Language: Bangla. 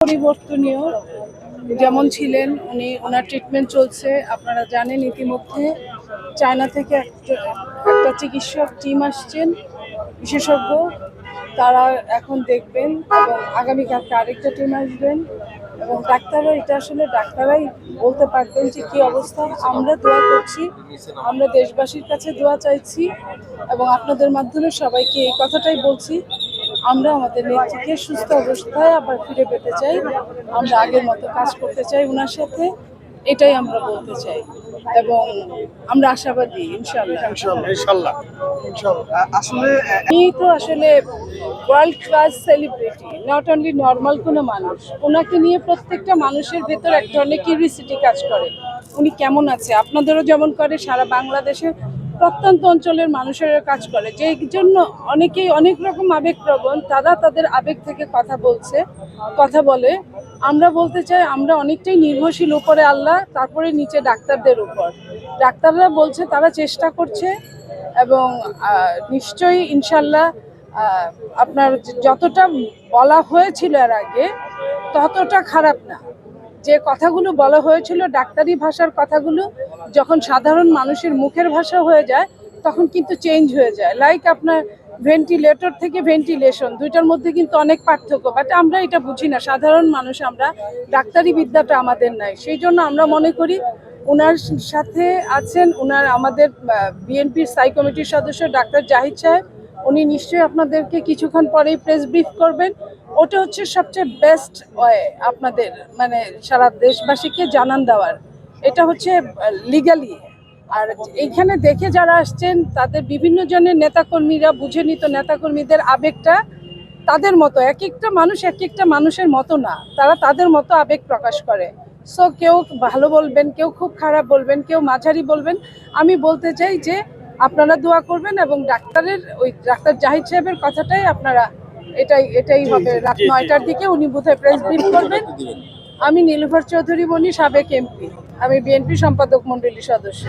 পরিবর্তনীয় যেমন ছিলেন উনি, ওনার ট্রিটমেন্ট চলছে। আপনারা জানেন ইতিমধ্যে চায়না থেকে একটা চিকিৎসক টিম আসছেন, বিশেষজ্ঞ। তারা এখন দেখবেন এবং আগামীকালকে আরেকটা টিম আসবেন এবং ডাক্তাররা, এটা আসলে ডাক্তাররাই বলতে পারবেন যে কী অবস্থা। আমরা দোয়া করছি, আমরা দেশবাসীর কাছে দোয়া চাইছি এবং আপনাদের মাধ্যমে সবাইকে এই কথাটাই বলছি, আমরা আমাদের নেত্রীকে সুস্থ অবস্থায় আবার ফিরে পেতে চাই। আমরা আগের মতো কাজ করতে চাই ওনার সাথে, এটাই আমরা বলতে চাই এবং আমরা আশাবাদী ইনশাল্লাহ। আসলে এই তো আসলে world class celebrity, not only normal কোনো মানুষ। ওনাকে নিয়ে প্রত্যেকটা মানুষের ভেতর এক ধরনের কিউরিসিটি কাজ করে, উনি কেমন আছে, আপনাদেরও যেমন করে, সারা বাংলাদেশের প্রত্যন্ত অঞ্চলের মানুষেরও কাজ করে। যে জন্য অনেকেই অনেক রকম আবেগপ্রবণ, তারা তাদের আবেগ থেকে কথা বলে। আমরা বলতে চাই আমরা অনেকটাই নির্ভরশীল উপরে আল্লাহ, তারপরে নিচে ডাক্তারদের উপর। ডাক্তাররা বলছে তারা চেষ্টা করছে এবং নিশ্চয়ই ইনশাল্লাহ আপনার যতটা বলা হয়েছিল এর আগে ততটা খারাপ না। যে কথাগুলো বলা হয়েছিল ডাক্তারি ভাষার কথাগুলো যখন সাধারণ মানুষের মুখের ভাষা হয়ে যায় তখন কিন্তু চেঞ্জ হয়ে যায়। লাইক আপনার ভেন্টিলেটর থেকে ভেন্টিলেশন, দুইটার মধ্যে কিন্তু অনেক পার্থক্য, বাট আমরা এটা বুঝি না, সাধারণ মানুষ আমরা, ডাক্তারি বিদ্যাটা আমাদের নাই। সেই জন্য আমরা মনে করি ওনার সাথে আছেন ওনার আমাদের বিএনপির স্থায়ী কমিটির সদস্য ডাক্তার জাহিদ সাহেব। উনি নিশ্চয়ই আপনাদেরকে কিছুক্ষণ পরেই প্রেস ব্রিফ করবেন। ওটা হচ্ছে সবচেয়ে বেস্ট ওয়ে আপনাদের, মানে সারা দেশবাসীকে জানান দেওয়ার। এটা হচ্ছে লিগালি। আর এইখানে দেখে যারা আসছেন তাদের বিভিন্ন জনের নেতাকর্মীরা বুঝে নিত নেতাকর্মীদের আবেগটা তাদের মতো, এক একটা মানুষ এক একটা মানুষের মতো না, তারা তাদের মতো আবেগ প্রকাশ করে। সো কেউ ভালো বলবেন, কেউ খুব খারাপ বলবেন, কেউ মাঝারি বলবেন। আমি বলতে চাই যে আপনারা দোয়া করবেন এবং ডাক্তার জাহিদ সাহেবের কথাটাই আপনারা, এটাই হবে। রাত 9টার দিকে উনি বোধহয় প্রেস ব্রিফ করবেন। আমি নীলুফার চৌধুরী বনি, সাবেক এমপি, আমি বিএনপি সম্পাদক মণ্ডলীর সদস্য।